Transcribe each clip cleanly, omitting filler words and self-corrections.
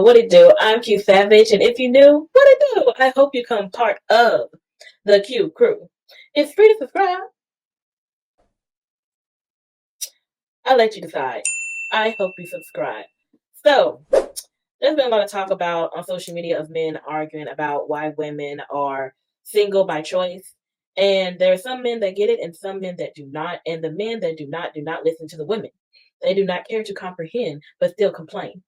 What it do? I'm Q Savage, and if you knew, what it do? I hope you become part of the Q crew. It's free to subscribe. I'll let you decide. I hope you subscribe. So, there's been a lot of talk about on social media of men arguing about why women are single by choice. And there are some men that get it and some men that do not. And the men that do not listen to the women. They do not care to comprehend, but still complain.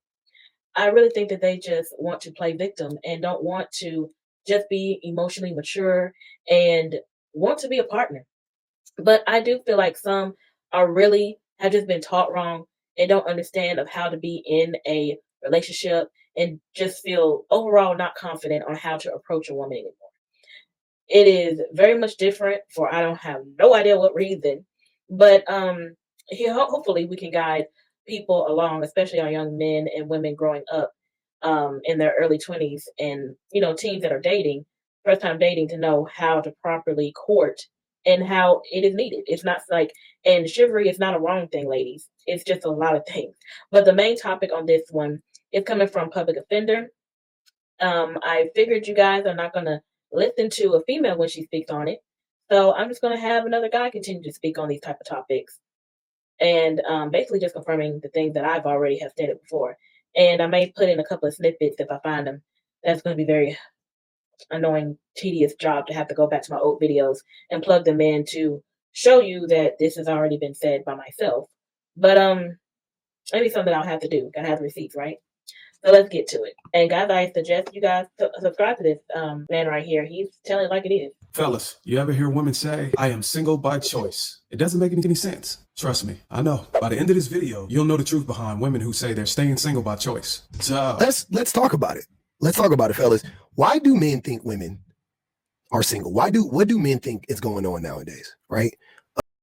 I really think that they just want to play victim and don't want to just be emotionally mature and want to be a partner. But I do feel like some are really have just been taught wrong and don't understand of how to be in a relationship and just feel overall not confident on how to approach a woman anymore. It is very much different for I don't have no idea what reason, but here hopefully we can guide people along, especially our young men and women growing up in their early 20s and teens that are dating, first time dating, to know how to properly court and how it is needed. It's not like, and chivalry is not a wrong thing, ladies. It's just a lot of things. But the main topic on this one is coming from public offender. I figured you guys are not going to listen to a female when she speaks on it. So I'm just going to have another guy continue to speak on these type of topics and basically just confirming the things that I've already have stated before. And I may put in a couple of snippets if I find them. That's going to be very annoying, tedious job to have to go back to my old videos and plug them in to show you that this has already been said by myself. But maybe something I'll have to do. Gotta have the receipts, right? So let's get to it. And guys, I suggest you guys subscribe to this man right here. He's telling it like it is. Fellas, you ever hear women say, I am single by choice? It doesn't make any sense. Trust me, I know. By the end of this video, you'll know the truth behind women who say they're staying single by choice. So let's talk about it. Let's talk about it, fellas. Why do men think women are single? What do men think is going on nowadays, right?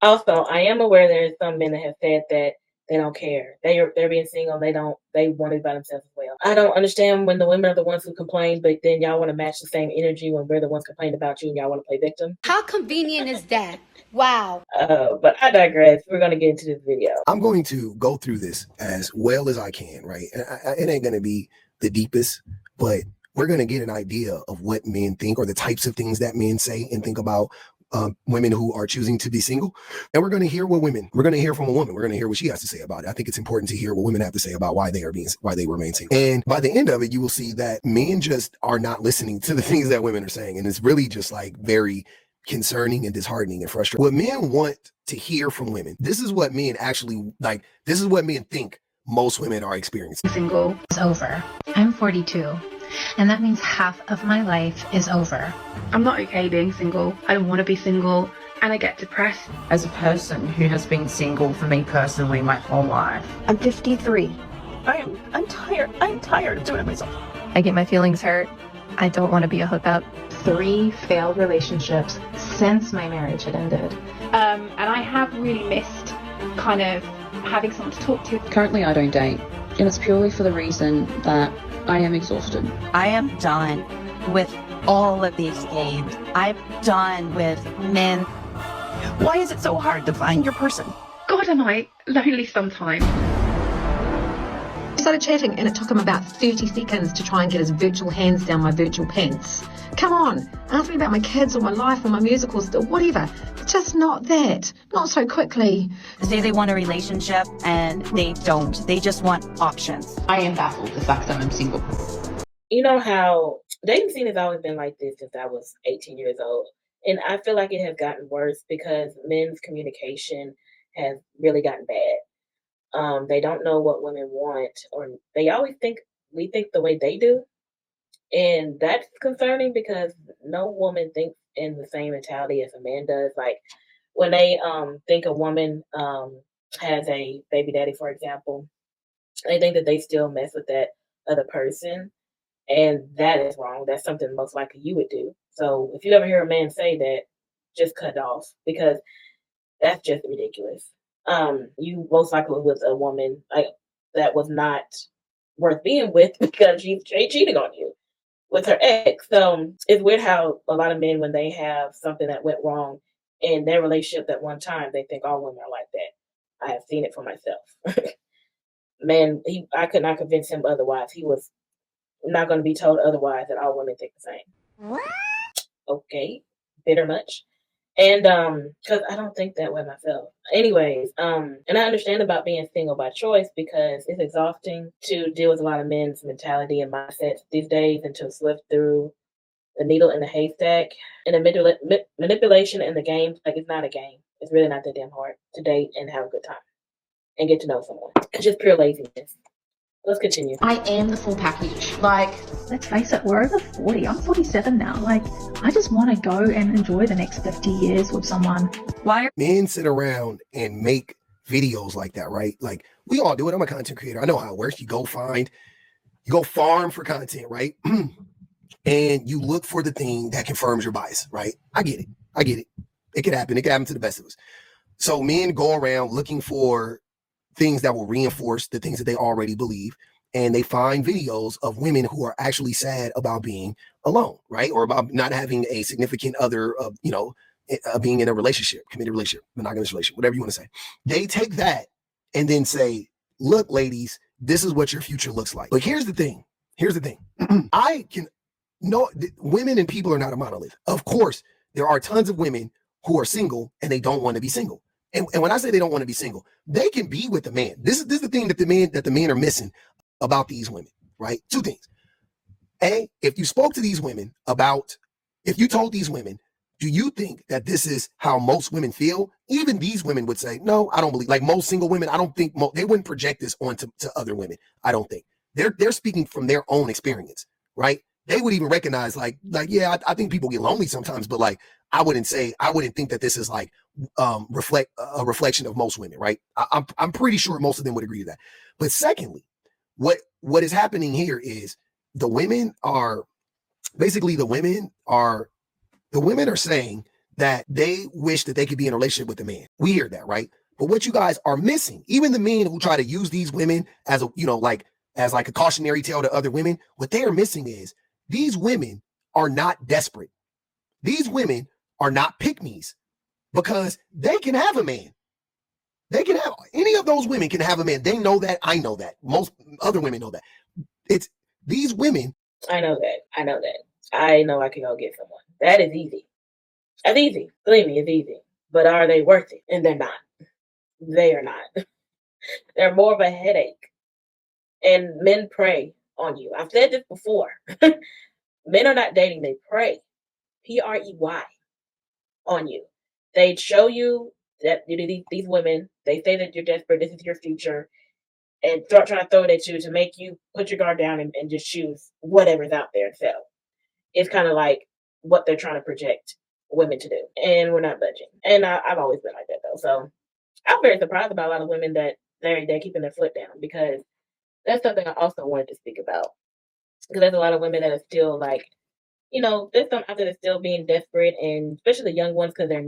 Also, I am aware there's some men that have said that they don't care. They're being single. They want it by themselves as well. I don't understand when the women are the ones who complain, but then y'all want to match the same energy when we're the ones complaining about you and y'all want to play victim. How convenient is that? Wow. But I digress. We're going to get into this video. I'm going to go through this as well as I can, right? And it ain't going to be the deepest, but we're going to get an idea of what men think or the types of things that men say and think about women who are choosing to be single. And we're going to hear from a woman. We're going to hear what she has to say about it. I think it's important to hear what women have to say about why they remain single. And by the end of it, you will see that men just are not listening to the things that women are saying. And it's really just like very concerning and disheartening and frustrating. What men want to hear from women, this is what men actually like. This is what men think most women are experiencing. Single is over. I'm 42. And that means half of my life is over. I'm not okay being single. I don't want to be single. And I get depressed. As a person who has been single for me personally my whole life. I'm 53. I'm tired. I'm tired of doing it myself. I get my feelings hurt. I don't want to be a hookup. 3 failed relationships since my marriage had ended. And I have really missed kind of having someone to talk to. Currently I don't date. And it's purely for the reason that I am exhausted. I am done with all of these games. I'm done with men. Why is it so hard to find your person? God, am I lonely sometimes. We started chatting and it took him about 30 seconds to try and get his virtual hands down my virtual pants. Come on, ask me about my kids or my life or my musicals or whatever. It's just not that. Not so quickly. Say they want a relationship and they don't. They just want options. I am baffled the fact that I'm single. You know how dating scene has always been like this since I was 18 years old. And I feel like it has gotten worse because men's communication has really gotten bad. They don't know what women want, or they always think we think the way they do. And that's concerning because no woman thinks in the same mentality as a man does. Like when they think a woman has a baby daddy, for example, they think that they still mess with that other person. And that is wrong. That's something most likely you would do. So if you ever hear a man say that, just cut it off because that's just ridiculous. You most likely with a woman like that was not worth being with because she's cheating on you with her ex. So it's weird how a lot of men, when they have something that went wrong in their relationship at one time, they think all women are like that. I have seen it for myself. Man, I could not convince him otherwise. He was I'm not going to be told otherwise that all women think the same. Okay, bitter much. And because I don't think that way myself. Anyways, and I understand about being single by choice because it's exhausting to deal with a lot of men's mentality and mindsets these days and to sift through the needle in the haystack and the manipulation in the game. Like, it's not a game. It's really not that damn hard to date and have a good time and get to know someone. It's just pure laziness. Let's continue. I am the full package. Like, let's face it, we're over 40. I'm 47 now. Like, I just want to go and enjoy the next 50 years with someone. Why men sit around and make videos like that, right? Like, we all do it. I'm a content creator. I know how it works. You go farm for content, right? And you look for the thing that confirms your bias, right? I get it. It could happen. It could happen to the best of us. So men go around looking for things that will reinforce the things that they already believe. And they find videos of women who are actually sad about being alone, right? Or about not having a significant other, being in a relationship, committed relationship, monogamous relationship, whatever you want to say. They take that and then say, look, ladies, this is what your future looks like. But here's the thing. Women and people are not a monolith. Of course, there are tons of women who are single and they don't want to be single. And when I say they don't want to be single, they can be with a man. This is the thing that the men are missing about these women, right? Two things. A, if you spoke to these women if you told these women, do you think that this is how most women feel? Even these women would say, no, I don't believe. Like most single women, I don't think they wouldn't project this onto other women. I don't think they're speaking from their own experience, right? They would even recognize yeah, I think people get lonely sometimes, but like, I wouldn't think that this is like a reflection of most women, right? I'm pretty sure most of them would agree to that. But secondly, what is happening here is the women are saying that they wish that they could be in a relationship with a man. We hear that, right? But what you guys are missing, even the men who try to use these women as as a cautionary tale to other women, what they are missing is these women are not desperate. These women are not pick-me's because they can have a man. Any of those women can have a man. They know that. I know that. Most other women know that. It's these women. I know that. I know I can go get someone. That is easy. That's easy. Believe me, it's easy. But are they worth it? And they're not. They are not. They're more of a headache. And men prey on you. I've said this before. Men are not dating, they prey. Prey on you. They show you that these women, they say that you're desperate, this is your future, and trying to throw it at you to make you put your guard down and just choose whatever's out there and settle. It's kind of like what they're trying to project women to do. And we're not budging. And I've always been like that, though. So I'm very surprised about a lot of women that they're keeping their foot down, because that's something I also wanted to speak about. Because there's a lot of women that are still like, there's some out there that's still being desperate, and especially the young ones, because they're,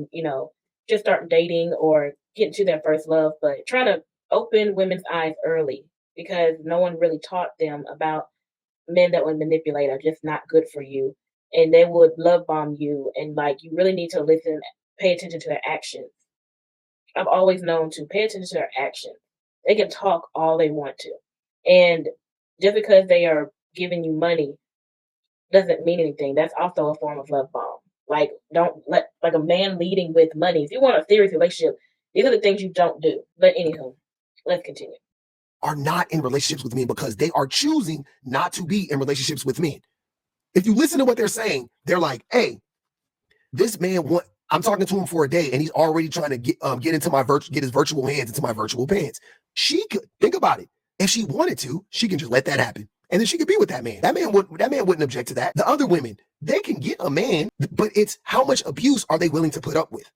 just starting dating or getting to their first love, but trying to open women's eyes early, because no one really taught them about men that would manipulate are just not good for you, and they would love bomb you, and like, you really need to listen, pay attention to their actions. I've always known to pay attention to their actions. They can talk all they want to, and just because they are giving you money doesn't mean anything. That's also a form of love bomb. Like, don't let, like, a man leading with money. If you want a serious relationship, these are the things you don't do. But anywho, let's continue. Are not in relationships with men because they are choosing not to be in relationships with men. If you listen to what they're saying, they're like, hey, this man I'm talking to him for a day and he's already trying to get his virtual hands into my virtual pants. She could think about it. If she wanted to, she can just let that happen. And then she could be with that man. That man wouldn't object to that. The other women, they can get a man, but it's how much abuse are they willing to put up with?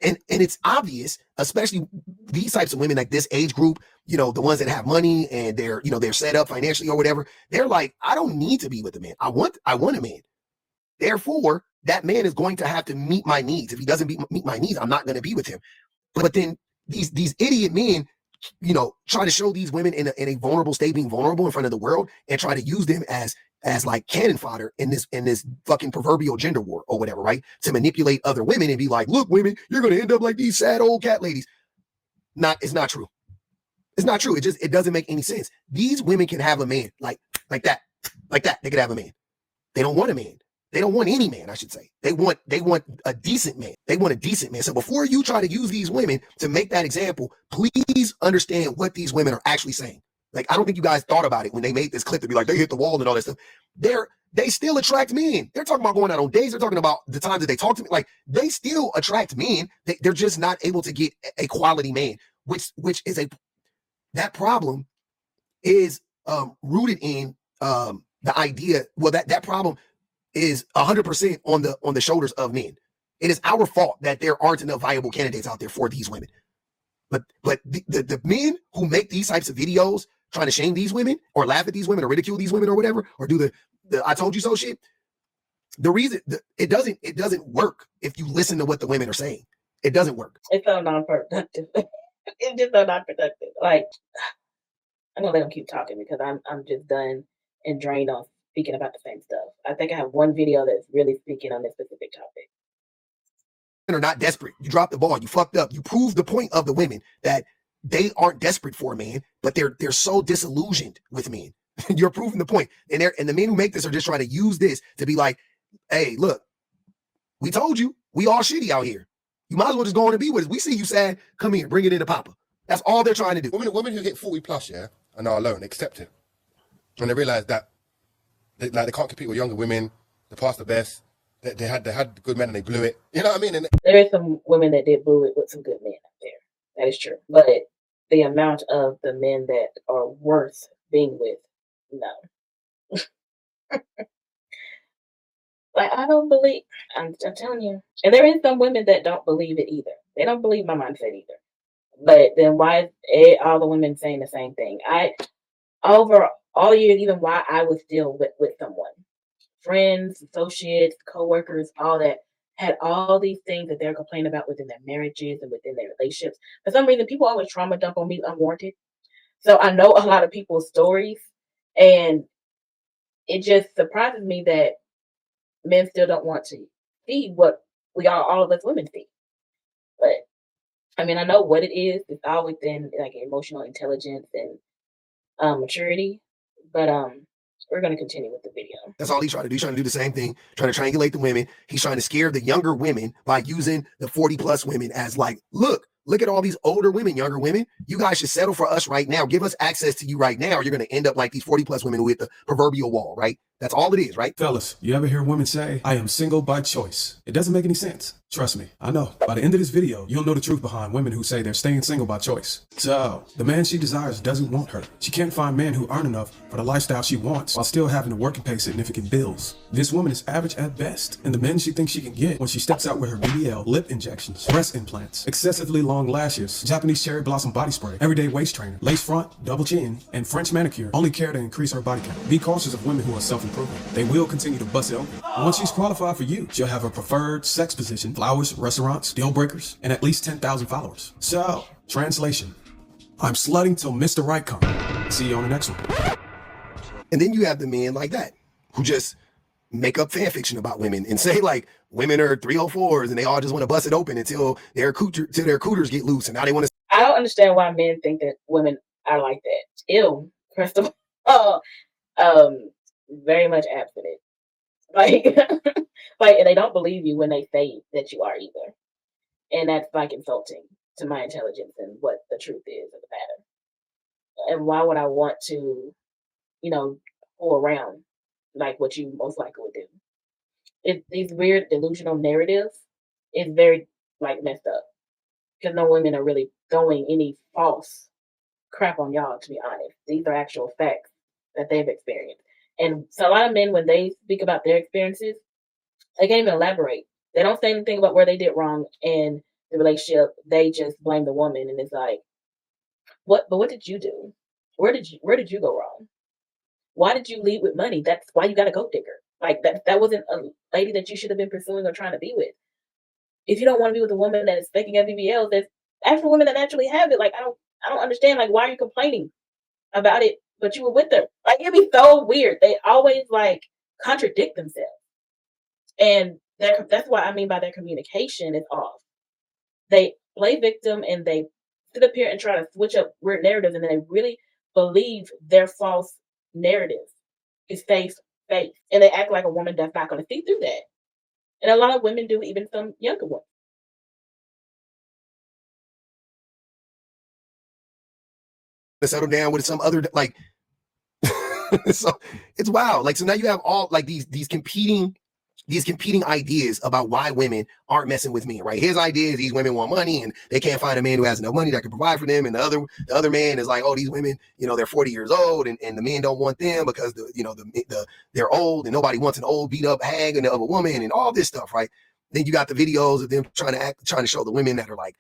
And it's obvious, especially these types of women, like this age group, the ones that have money and they're set up financially or whatever. They're like, I don't need to be with a man. I want a man. Therefore, that man is going to have to meet my needs. If he doesn't meet my needs, I'm not going to be with him. But then these idiot men, try to show these women in a vulnerable state, being vulnerable in front of the world, and try to use them as like cannon fodder in this fucking proverbial gender war or whatever, right? To manipulate other women and be like, look, women, you're going to end up like these sad old cat ladies. It's not true. It's not true. It doesn't make any sense. These women can have a man like that. like that. They could have a man. They don't want a man. They don't want any man, I should say. They want a decent man. They want a decent man. So before you try to use these women to make that example, please understand what these women are actually saying. Like, I don't think you guys thought about it when they made this clip to be like, they hit the wall and all that stuff. They still attract men. They're talking about going out on dates. They're talking about the times that they talk to me. Like, they still attract men. They're just not able to get a quality man, which is that problem is rooted in the idea. Well, that problem is 100% on the shoulders of men. It is our fault that there aren't enough viable candidates out there for these women. But the men who make these types of videos trying to shame these women or laugh at these women or ridicule these women or whatever, or do the I told you so shit, the reason it doesn't work if you listen to what the women are saying. It doesn't work. It's so non-productive. It's just so non-productive. Like, I'm gonna let them keep talking because I'm just done and drained on speaking about the same stuff. I think I have one video that's really speaking on this specific topic. Are not desperate. You dropped the ball. You fucked up. You proved the point of the women that they aren't desperate for a man, but they're so disillusioned with men. You're proving the point. And the men who make this are just trying to use this to be like, hey, look, we told you, we all shitty out here. You might as well just go on and be with us. We see you sad. Come here, bring it into Papa. That's all they're trying to do. Women who hit 40 plus, yeah, and are alone, accept it. And they realize that they can't compete with younger women. They passed the best. They had good men and they blew it. You know what I mean? And there is some women that did blew it with some good men out there. That is true. But the amount of the men that are worth being with, no. Like, I don't believe, I'm telling you. And there is some women that don't believe it either. They don't believe my mindset either. But then why is all the women saying the same thing? Over all years, even while I was still with someone, friends, associates, co-workers, all that, had all these things that they're complaining about within their marriages and within their relationships. For some reason, people always trauma dump on me unwarranted. So I know a lot of people's stories, and it just surprises me that men still don't want to see what all of us women see. But I mean, I know what it is. It's all within like emotional intelligence and maturity. But we're going to continue with the video. That's all he's trying to do. He's trying to do the same thing, trying to triangulate the women. He's trying to scare the younger women by using the 40 plus women as like, look at all these older women, younger women. You guys should settle for us right now. Give us access to you right now. Or you're going to end up like these 40 plus women who hit the proverbial wall, right? That's all it is, right? Fellas, you ever hear women say, I am single by choice? It doesn't make any sense. Trust me, I know. By the end of this video, you'll know the truth behind women who say they're staying single by choice. So, the man she desires doesn't want her. She can't find men who earn enough for the lifestyle she wants while still having to work and pay significant bills. This woman is average at best, and the men she thinks she can get when she steps out with her BBL, lip injections, breast implants, excessively long lashes, Japanese cherry blossom body spray, everyday waist trainer, lace front, double chin, and French manicure only care to increase her body count. Be cautious of women who are self-improving. They will continue to bust it open. Once she's qualified for you, she'll have her preferred sex position, flowers, restaurants, deal breakers, and at least 10,000 followers. So, translation. I'm slutting till Mr. Right comes. See you on the next one. And then you have the men like that who just make up fan fiction about women and say like women are 304s and they all just want to bust it open until their cooters get loose and now they want to. I don't understand why men think that women are like that. Ew. First of all, very much abstinent. Like, and they don't believe you when they say that you are either. And that's like insulting to my intelligence and what the truth is of the matter. And why would I want to, go around like what you most likely would do? These weird delusional narratives is very like messed up. Because no women are really throwing any false crap on y'all, to be honest. These are actual facts that they've experienced. And so a lot of men, when they speak about their experiences, they can't even elaborate. They don't say anything about where they did wrong in the relationship. They just blame the woman, and it's like, what did you do? Where did you go wrong? Why did you lead with money? That's why you got a gold digger. Like that wasn't a lady that you should have been pursuing or trying to be with. If you don't want to be with a woman that is faking BBLs, there's actual women that naturally have it. Like I don't understand. Like, why are you complaining about it? But you were with her. Like, it'd be so weird. They always like contradict themselves, and that's what I mean by their communication is off. They play victim and they sit up here and try to switch up weird narratives, and then they really believe their false narratives. is face. And they act like a woman that's not going to see through that. And a lot of women do, even some younger ones. To settle down with some other, like, so it's wild. Like, so now you have all like these competing ideas about why women aren't messing with men, right? His idea is these women want money and they can't find a man who has enough money that can provide for them. And the other man is like, oh, these women, they're 40 years old and the men don't want them because they're old and nobody wants an old beat up hag of a woman and all this stuff, right? Then you got the videos of them trying to show the women that are like,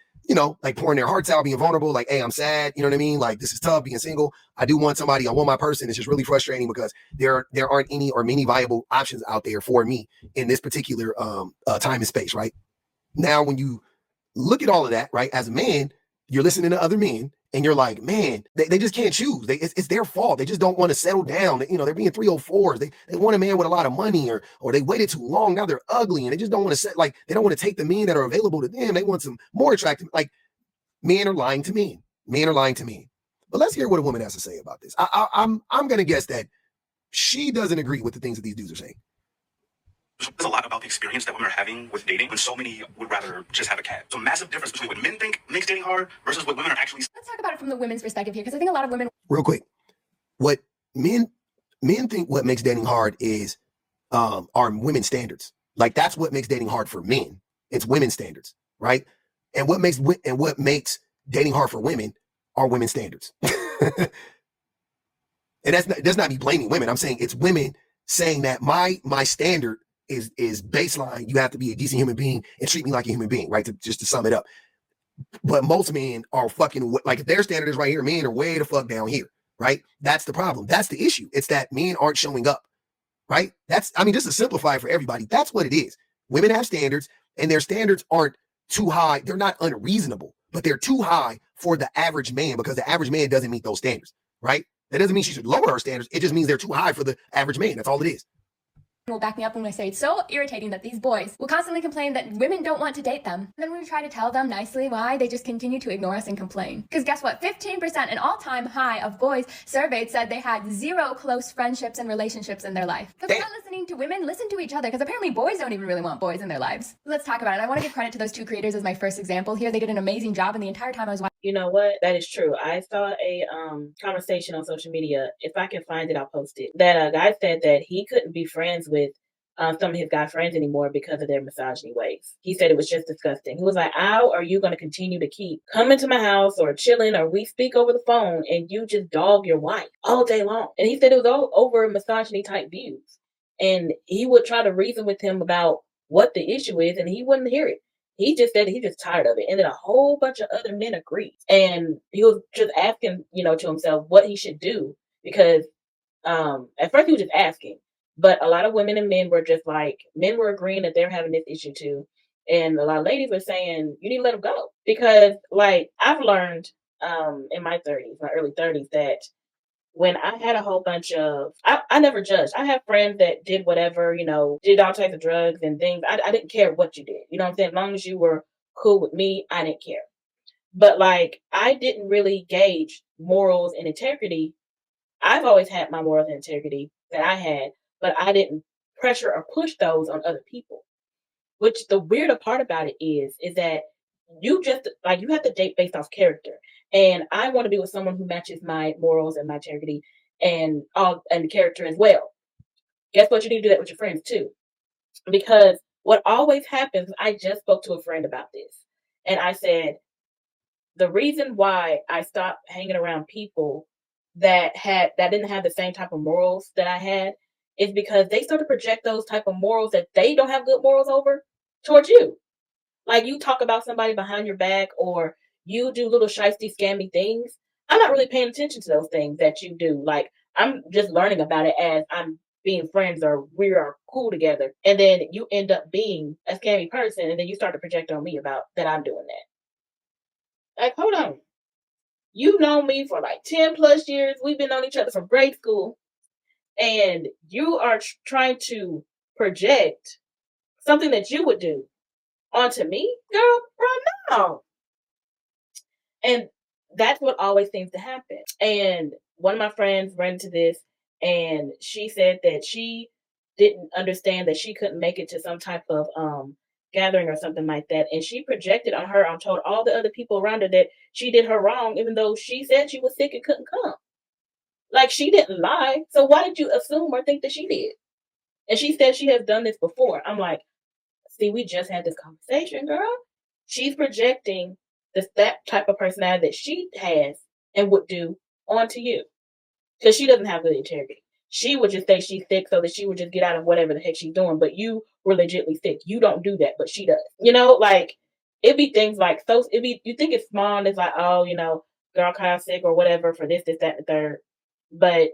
like pouring their hearts out, being vulnerable, like, hey, I'm sad. You know what I mean? Like, this is tough being single. I do want somebody. I want my person. It's just really frustrating because there aren't any or many viable options out there for me in this particular time and space, right? Now, when you look at all of that, right, as a man, you're listening to other men and you're like, man, they just can't choose. It's their fault. They just don't want to settle down. They're being 304s. They want a man with a lot of money or they waited too long. Now they're ugly and they just don't want to they don't want to take the men that are available to them. They want some more attractive, like, men are lying to men. Men are lying to men. But let's hear what a woman has to say about this. I'm going to guess that she doesn't agree with the things that these dudes are saying. There's a lot about the experience that women are having with dating when so many would rather just have a cat. So massive difference between what men think makes dating hard versus what women are actually. Let's talk about it from the women's perspective here, because I think a lot of women. Real quick, what men think what makes dating hard is are women's standards. Like, that's what makes dating hard for men. It's women's standards, right? And what makes dating hard for women are women's standards. And that's not me blaming women. I'm saying it's women saying that my standard is baseline. You have to be a decent human being and treat me like a human being, right? Just to sum it up. But most men are fucking, like, if their standard is right here, men are way the fuck down here, right? That's the problem. That's the issue. It's that men aren't showing up, right? Just to simplify for everybody, that's what it is. Women have standards and their standards aren't too high. They're not unreasonable, but they're too high for the average man because the average man doesn't meet those standards, right? That doesn't mean she should lower her standards. It just means they're too high for the average man. That's all it is. Will back me up when I say it's so irritating that these boys will constantly complain that women don't want to date them. And then when we try to tell them nicely why, they just continue to ignore us and complain. Because guess what? 15%, an all-time high of boys surveyed, said they had 0 close friendships and relationships in their life. If we're not listening to women, listen to each other, because apparently boys don't even really want boys in their lives. Let's talk about it. I want to give credit to those 2 creators as my first example here. They did an amazing job, and the entire time I was watching. You know what? That is true. I saw a conversation on social media. If I can find it, I'll post it. That a guy said that he couldn't be friends with some of his guy friends anymore because of their misogyny ways. He said it was just disgusting. He was like, how are you going to continue to keep coming to my house or chilling, or we speak over the phone and you just dog your wife all day long? And he said it was all over misogyny type views. And he would try to reason with him about what the issue is, and he wouldn't hear it. He just said he's just tired of it. And then a whole bunch of other men agreed. And he was just asking, to himself what he should do. Because at first he was just asking. But a lot of women and men were just like, men were agreeing that they're having this issue too. And a lot of ladies were saying, you need to let them go. Because, like, I've learned in my early 30s, that when I had a whole bunch of, I never judged. I have friends that did whatever, did all types of drugs and things. I didn't care what you did. You know what I'm saying? As long as you were cool with me, I didn't care. But, like, I didn't really gauge morals and integrity. I've always had my morals and integrity that I had, but I didn't pressure or push those on other people. Which the weirder part about it is that you just, like, you have to date based off character. And I want to be with someone who matches my morals and my integrity and character as well. Guess what? You need to do that with your friends too. Because what always happens, I just spoke to a friend about this. And I said, the reason why I stopped hanging around people that didn't have the same type of morals that I had is because they start to project those type of morals that they don't have good morals over towards you. Like, you talk about somebody behind your back, or you do little shiesty, scammy things. I'm not really paying attention to those things that you do. Like, I'm just learning about it as I'm being friends, or we are cool together. And then you end up being a scammy person, and then you start to project on me about that I'm doing that. Like, hold on. You've known me for like 10 plus years. We've been on each other from grade school. And you are trying to project something that you would do onto me, girl, bro, no. And that's what always seems to happen. And one of my friends ran into this, and she said that she didn't understand that she couldn't make it to some type of gathering or something like that, and she projected on her and told all the other people around her that she did her wrong, even though she said she was sick and couldn't come. Like, she didn't lie, so why did you assume or think that she did? And she said she has done this before. I'm like, see, we just had this conversation, girl. She's projecting that type of personality that she has and would do onto you, because she doesn't have good integrity. She would just say she's sick so that she would just get out of whatever the heck she's doing, but you were legitly sick. You don't do that, but she does. You know, like, it'd be things like, so it'd be, you think it's small and it's like, oh, you know, girl kind of sick or whatever for this, that, and the third. But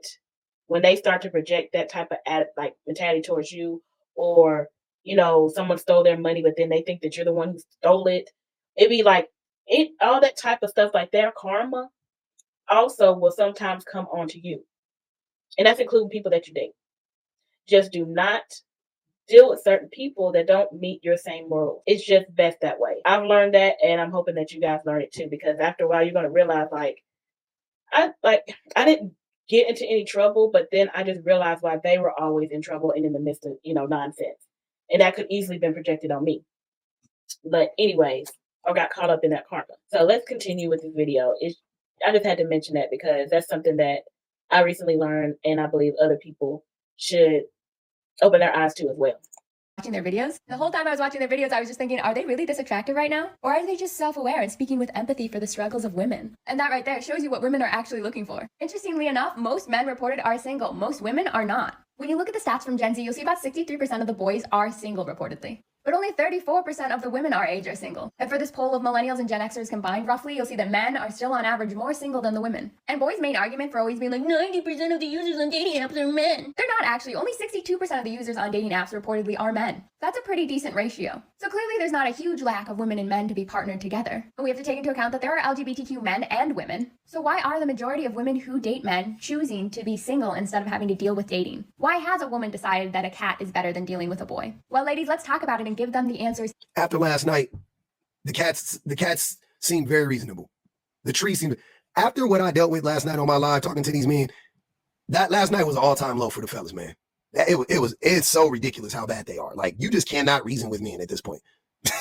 when they start to project that type of like mentality towards you, or, you know, someone stole their money, but then they think that you're the one who stole it, it'd be like, all that type of stuff, like their karma also will sometimes come onto you. And that's including people that you date. Just do not deal with certain people that don't meet your same morals. It's just best that way. I've learned that, and I'm hoping that you guys learn it too, because after a while you're going to realize, I didn't get into any trouble, but then I just realized why they were always in trouble and in the midst of, you know, nonsense. And that could easily been projected on me. But anyways, I got caught up in that karma. So let's continue with this video. I just had to mention that because that's something that I recently learned, and I believe other people should open their eyes to as well. Watching their videos. The whole time I was watching their videos, I was just thinking, are they really this attractive right now? Or are they just self-aware and speaking with empathy for the struggles of women? And that right there shows you what women are actually looking for. Interestingly enough, most men reported are single. Most women are not. When you look at the stats from Gen Z, you'll see about 63% of the boys are single reportedly. But only 34% of the women our age are single. And for this poll of millennials and Gen Xers combined, roughly, you'll see that men are still on average more single than the women. And boys' main argument for always being like 90% of the users on dating apps are men. They're not actually. Only 62% of the users on dating apps reportedly are men. That's a pretty decent ratio. So clearly there's not a huge lack of women and men to be partnered together. But we have to take into account that there are LGBTQ men and women. So why are the majority of women who date men choosing to be single instead of having to deal with dating? Why has a woman decided that a cat is better than dealing with a boy? Well, ladies, let's talk about it and give them the answers. After last night, the cats seemed very reasonable. The tree seemed, after what I dealt with last night on my live talking to these men, that last night was an all-time low for the fellas, man. It's so ridiculous how bad they are. Like, you just cannot reason with men at this point.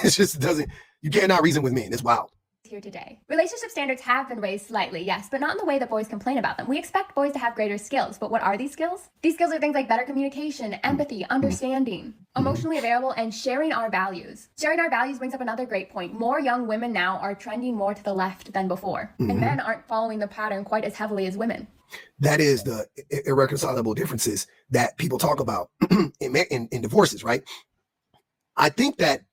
It just doesn't, you cannot reason with men. It's wild. Here today. Relationship standards have been raised slightly, yes, but not in the way that boys complain about them. We expect boys to have greater skills, but what are these skills? These skills are things like better communication, empathy, understanding, emotionally available, and sharing our values. Sharing our values brings up another great point. More young women now are trending more to the left than before, and men aren't following the pattern quite as heavily as women. That is the irreconcilable differences that people talk about in divorces, right? I think that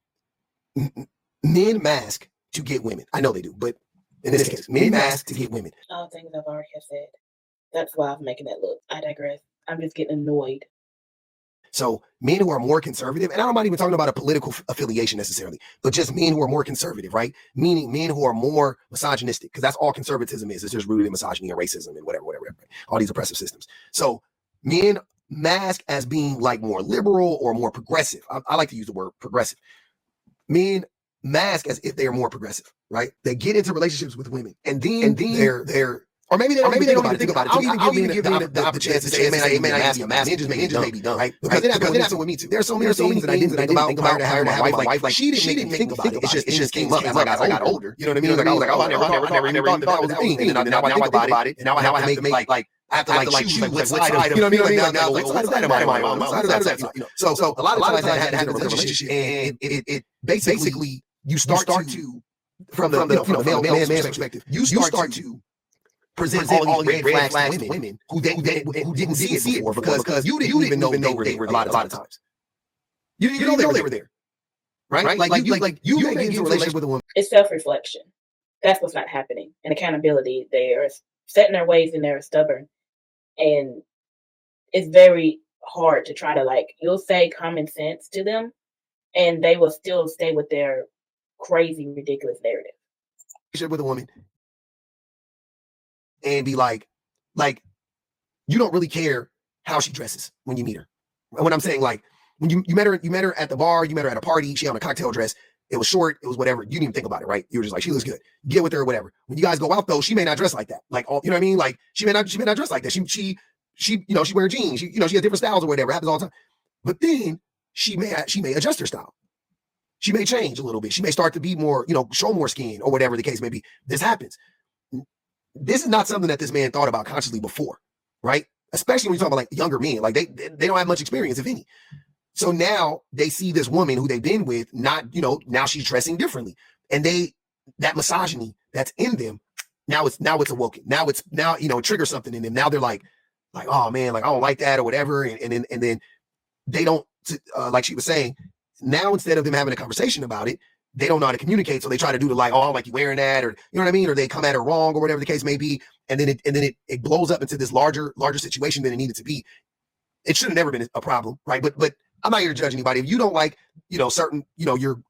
men mask to get women. I know they do, but in this case, men mask to get women. All things I've already have said. That's why I'm making that look. I digress. I'm just getting annoyed. So men who are more conservative, and I'm not even talking about a political affiliation necessarily, but just men who are more conservative, right? Meaning men who are more misogynistic, because that's all conservatism is. It's just rooted in misogyny and racism and whatever, right? All these oppressive systems. So men mask as being like more liberal or more progressive. I like to use the word progressive. Men mask as if they are more progressive, right? They get into relationships with women, and then they're or maybe they don't even think about it. I'll even give men the chance to say, man, I be a mask. It just may be done, right? Because it happened with me too. There's so many things that I didn't think about prior to having my wife. Like she didn't think about it. It just came up as I got older. You know what I mean? Like I was like, oh, I never even thought that was a thing. And now I think about it, and now I have to make like I have to like choose what side of, you know what I mean? Like now, what side am I on? What side of that? You know, so a lot of times I had to have a relationship, and it basically you start to from the man's perspective, you start to present all these red flags to women who didn't see it before because you didn't even know they were there a lot of times. You didn't know they were there, right? Like you may get into a relationship with a woman. It's self-reflection. That's what's not happening. And accountability. They are set in their ways and they're stubborn. And it's very hard to try to, like, you'll say common sense to them and they will still stay with their crazy, ridiculous narrative. With a woman and be like you don't really care how she dresses when you meet her. And when I'm saying, like, when you met her at the bar, you met her at a party, she had on a cocktail dress, it was short, it was whatever, you didn't even think about it, right? You were just like, she looks good, get with her or whatever. When you guys go out though, she may not dress like that, like, all, you know what I mean? Like she may not dress like that. she wear jeans, she has different styles or whatever, happens all the time. But then she may adjust her style. She may change a little bit. She may start to be more, show more skin or whatever the case may be. This happens. This is not something that this man thought about consciously before, right? Especially when you talk about like younger men, like they don't have much experience, if any. So now they see this woman who they've been with, not, now she's dressing differently. And that misogyny that's in them, now it's awoken. Now it triggers something in them. Now they're like, oh man, like I don't like that or whatever. And then they don't, like she was saying, now instead of them having a conversation about it, they don't know how to communicate. So they try to do the like, oh, like you wearing that, or you know what I mean? Or they come at her wrong or whatever the case may be. And then it blows up into this larger situation than it needed to be. It should have never been a problem, right? But I'm not here to judge anybody. If you don't like, certain, your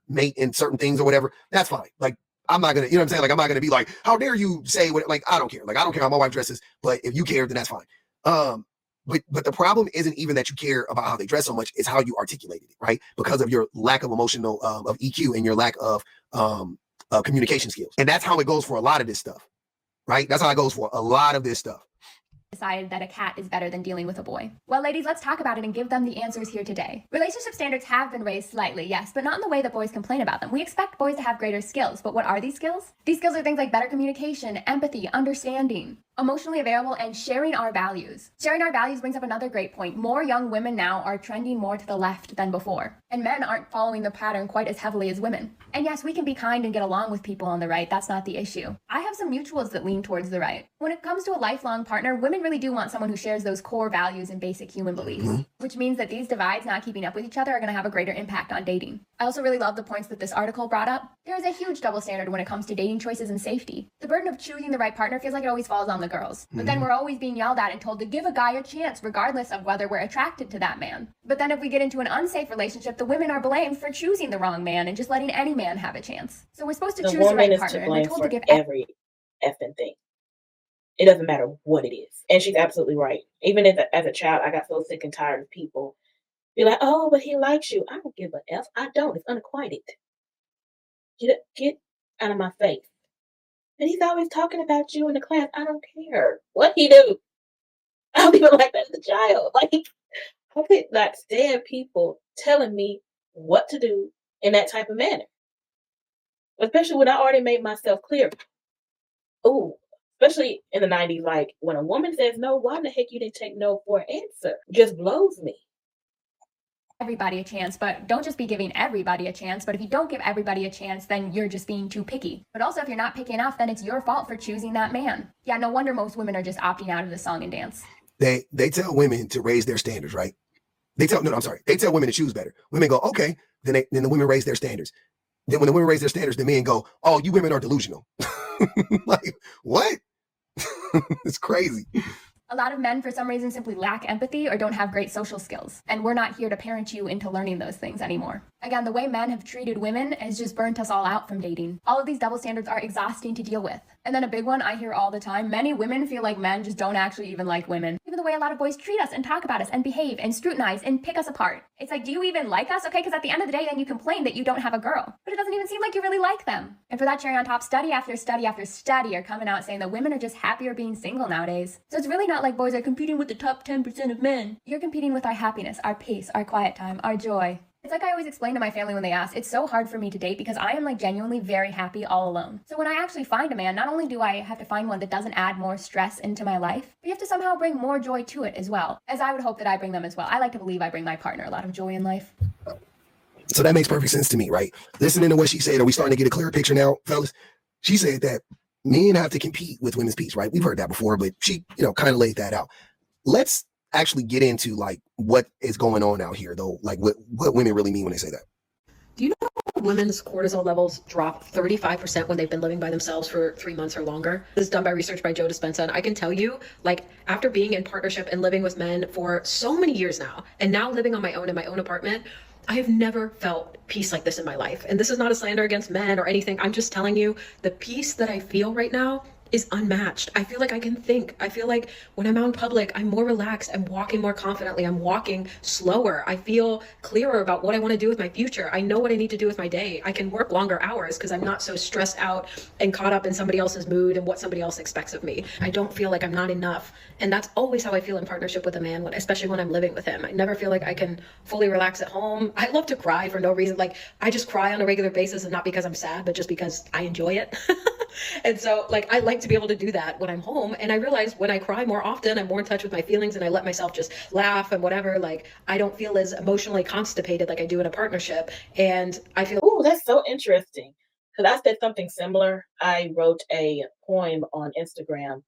mate in certain things or whatever, that's fine. Like, I'm not gonna, you know what I'm saying? Like, I'm not gonna be like, how dare you say what, like, I don't care. Like, I don't care how my wife dresses, but if you care, then that's fine. But the problem isn't even that you care about how they dress so much, it's how you articulated it, right? Because of your lack of emotional, of EQ and your lack of communication skills. And that's how it goes for a lot of this stuff, right? That's how it goes for a lot of this stuff. Decided that a cat is better than dealing with a boy. Well, ladies, let's talk about it and give them the answers here today. Relationship standards have been raised slightly, yes, but not in the way that boys complain about them. We expect boys to have greater skills, but what are these skills? These skills are things like better communication, empathy, understanding, emotionally available, and sharing our values. Sharing our values brings up another great point. More young women now are trending more to the left than before, and men aren't following the pattern quite as heavily as women. And yes, we can be kind and get along with people on the right. That's not the issue. I have some mutuals that lean towards the right. When it comes to a lifelong partner, women really do want someone who shares those core values and basic human beliefs, which means that these divides not keeping up with each other are going to have a greater impact on dating. I also really love the points that this article brought up. There is a huge double standard when it comes to dating choices and safety. The burden of choosing the right partner feels like it always falls on the girls. But then we're always being yelled at and told to give a guy a chance regardless of whether we're attracted to that man. But then if we get into an unsafe relationship, the women are blamed for choosing the wrong man and just letting any man have a chance. So we're supposed to choose the right partner, and we're told to give every effing thing. It doesn't matter what it is. And she's absolutely right. Even as a child, I got so sick and tired of people be like, oh, but he likes you. I don't give a F. I don't. It's unacquainted. Get out of my face. And he's always talking about you in the class. I don't care what he do. I don't even like that as a child. Like, I could not stand people telling me what to do in that type of manner. Especially when I already made myself clear. Oh, especially in the 90s, like when a woman says no, why the heck you didn't take no for an answer? Just blows me. Everybody a chance, but don't just be giving everybody a chance. But if you don't give everybody a chance, then you're just being too picky. But also, if you're not picky enough, then it's your fault for choosing that man. Yeah, no wonder most women are just opting out of the song and dance. They tell women to raise their standards, right? They tell women to choose better. Women go, okay, then the women raise their standards. Then when the women raise their standards, the men go, oh, you women are delusional. Like, what? It's crazy. A lot of men, for some reason, simply lack empathy or don't have great social skills. And we're not here to parent you into learning those things anymore. Again, the way men have treated women has just burnt us all out from dating. All of these double standards are exhausting to deal with. And then a big one I hear all the time, many women feel like men just don't actually even like women. Even the way a lot of boys treat us and talk about us and behave and scrutinize and pick us apart. It's like, do you even like us? Okay, because at the end of the day, then you complain that you don't have a girl. But it doesn't even seem like you really like them. And for that cherry on top, study after study after study are coming out saying that women are just happier being single nowadays. So it's really not like boys are competing with the top 10% of men. You're competing with our happiness, our peace, our quiet time, our joy. It's like I always explain to my family when they ask, it's so hard for me to date because I am like genuinely very happy all alone. So when I actually find a man, not only do I have to find one that doesn't add more stress into my life, but you have to somehow bring more joy to it as well, as I would hope that I bring them as well. I like to believe I bring my partner a lot of joy in life. So that makes perfect sense to me, right? Listening to what she said, are we starting to get a clearer picture now, fellas? She said that men have to compete with women's peace, right? We've heard that before, but she, kind of laid that out. Let's actually get into like what is going on out here though, like what women really mean when they say that. Do you know women's cortisol levels drop 35% when they've been living by themselves for 3 months or longer? This is done by research by Joe Dispenza, and I can tell you, like, after being in partnership and living with men for so many years now, and now living on my own in my own apartment, I have never felt peace like this in my life. And this is not a slander against men or anything. I'm just telling you, the peace that I feel right now is unmatched. I feel like I can think. I feel like when I'm out in public, I'm more relaxed. I'm walking more confidently. I'm walking slower. I feel clearer about what I want to do with my future. I know what I need to do with my day. I can work longer hours because I'm not so stressed out and caught up in somebody else's mood and what somebody else expects of me. I don't feel like I'm not enough. And that's always how I feel in partnership with a man, especially when I'm living with him. I never feel like I can fully relax at home. I love to cry for no reason. Like, I just cry on a regular basis, and not because I'm sad, but just because I enjoy it. And so, like, I like to be able to do that when I'm home. And I realize when I cry more often, I'm more in touch with my feelings, and I let myself just laugh and whatever. Like, I don't feel as emotionally constipated like I do in a partnership. And I feel, ooh, that's so interesting. Because I said something similar. I wrote a poem on Instagram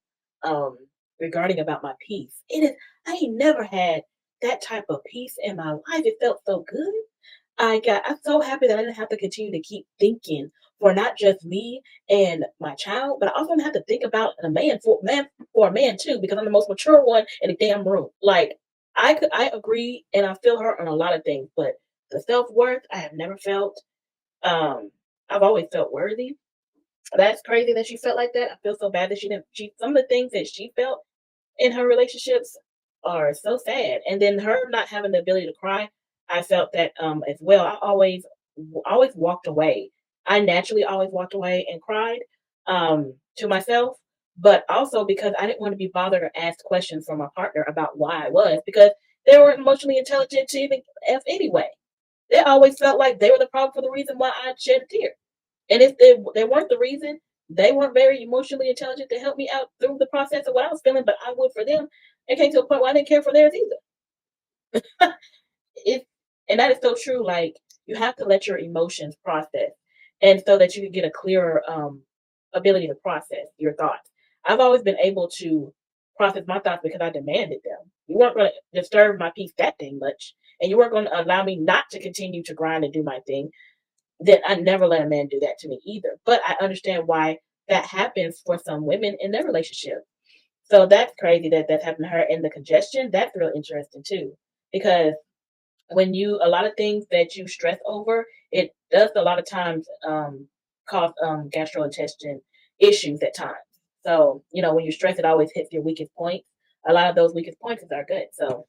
regarding about my peace. I ain't never had that type of peace in my life. It felt so good. I'm so happy that I didn't have to continue to keep thinking for not just me and my child, but I also didn't have to think about a man for a man too, because I'm the most mature one in the damn room. Like, I agree and I feel her on a lot of things, but the self-worth I have never felt. I've always felt worthy. That's crazy that she felt like that. I feel so bad that some of the things that she felt in her relationships are so sad. And then her not having the ability to cry, I felt that as well. I always walked away. I naturally always walked away and cried to myself, but also because I didn't want to be bothered or asked questions from my partner about why I was, because they weren't emotionally intelligent to even ask anyway. They always felt like they were the problem for the reason why I shed a tear. And if they weren't the reason, they weren't very emotionally intelligent to help me out through the process of what I was feeling, but I would for them. It came to a point where I didn't care for theirs either. it and that is so true. Like, you have to let your emotions process, and so that you can get a clearer ability to process your thoughts. I've always been able to process my thoughts because I demanded them. You weren't going to disturb my peace that thing much, and you weren't going to allow me not to continue to grind and do my thing. Then I never let a man do that to me either. But I understand why that happens for some women in their relationship. So that's crazy that that's happened to her. And the congestion, that's real interesting too. Because a lot of things that you stress over, it does a lot of times cause gastrointestinal issues at times. So, when you stress, it always hits your weakest points. A lot of those weakest points are good. So,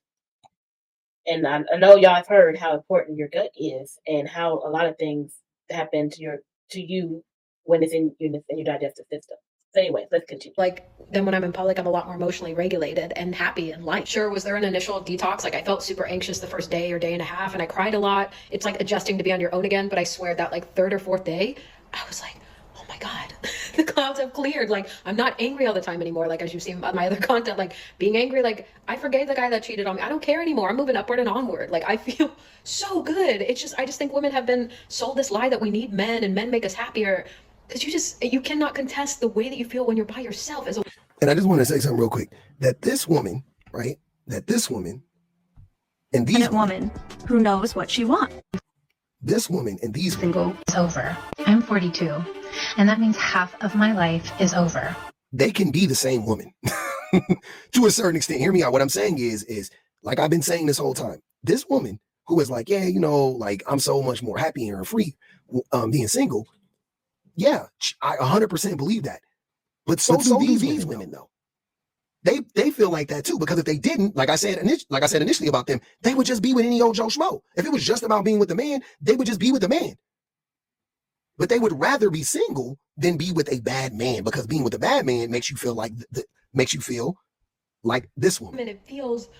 and I know y'all have heard how important your gut is and how a lot of things happen to you when it's in your digestive system. So anyway, let's continue. Like, then when I'm in public, I'm a lot more emotionally regulated and happy and light. Sure, was there an initial detox? Like, I felt super anxious the first day or day and a half, and I cried a lot. It's like adjusting to be on your own again. But I swear that like third or fourth day, I was like, oh my God, the clouds have cleared. Like, I'm not angry all the time anymore. Like, as you've seen my other content, like being angry, like I forgave the guy that cheated on me. I don't care anymore. I'm moving upward and onward. Like, I feel so good. I just think women have been sold this lie that we need men and men make us happier. Because you cannot contest the way that you feel when you're by yourself. And I just want to say something real quick, that this woman, right, and these woman who knows what she wants. This woman and these single is over. I'm 42, and that means half of my life is over. They can be the same woman to a certain extent. Hear me out. What I'm saying is like I've been saying this whole time, this woman who is like, yeah, like I'm so much more happy and free being single. Yeah, I 100% believe that. But so do these women though. They feel like that too, because if they didn't, like I said initially about them, they would just be with any old Joe Schmo. If it was just about being with the man, they would just be with the man. But they would rather be single than be with a bad man, because being with a bad man makes you feel like this woman. And it feels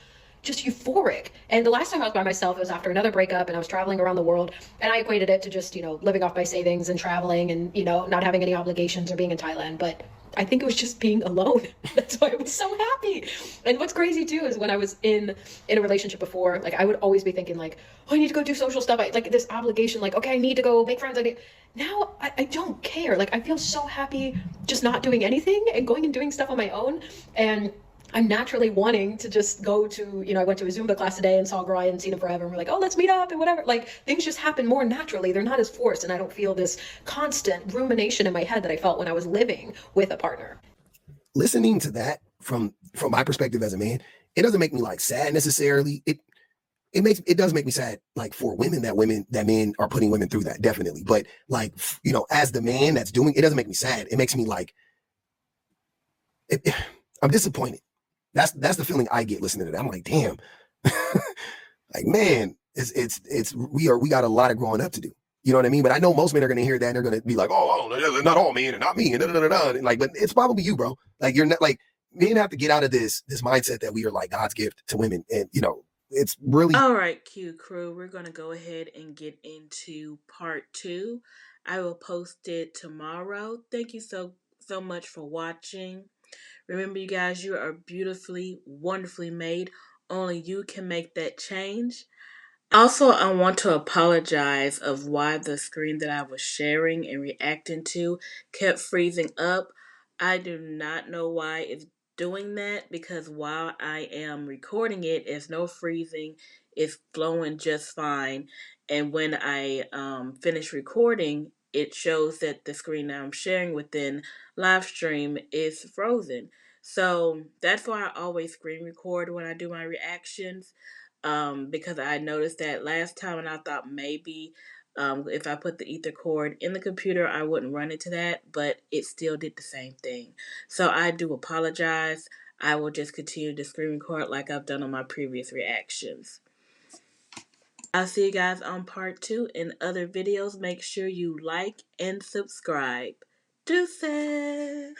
just euphoric. And the last time I was by myself, it was after another breakup, and I was traveling around the world, and I equated it to just, living off my savings and traveling and, not having any obligations or being in Thailand. But I think it was just being alone. That's why I was so happy. And what's crazy too is when I was in a relationship before, like I would always be thinking like, oh, I need to go do social stuff. Like this obligation, like, okay, I need to go make friends. Now I don't care. Like, I feel so happy just not doing anything and going and doing stuff on my own. And I'm naturally wanting to just go to, I went to a Zumba class today and saw a girl I hadn't seen in forever, and we're like, oh, let's meet up and whatever. Like, things just happen more naturally. They're not as forced, and I don't feel this constant rumination in my head that I felt when I was living with a partner. Listening to that from my perspective as a man, it doesn't make me like sad necessarily. It does make me sad, like for women that men are putting women through that, definitely. But like, as the man that's doing it, doesn't make me sad. It makes me like, I'm disappointed. That's the feeling I get listening to that. I'm like, damn, like, man, we got a lot of growing up to do. You know what I mean? But I know most men are gonna hear that and they're gonna be like, oh, not all men and not me, and da, da, da, da. And like, but it's probably you, bro. Like, you're not like, men have to get out of this mindset that we are like God's gift to women, and you know, it's really. All right, Q crew, we're gonna go ahead and get into part 2. I will post it tomorrow. Thank you so much for watching. Remember, you guys, you are beautifully, wonderfully made. Only you can make that change. Also, I want to apologize of why the screen that I was sharing and reacting to kept freezing up. I do not know why it's doing that, because while I am recording it, there's no freezing. It's flowing just fine. And when I finish recording, it shows that the screen that I'm sharing within live stream is frozen. So that's why I always screen record when I do my reactions, because I noticed that last time, and I thought maybe if I put the ether cord in the computer, I wouldn't run into that, but it still did the same thing. So I do apologize. I will just continue to screen record like I've done on my previous reactions. I'll see you guys on part 2 in other videos. Make sure you like and subscribe. Deuces!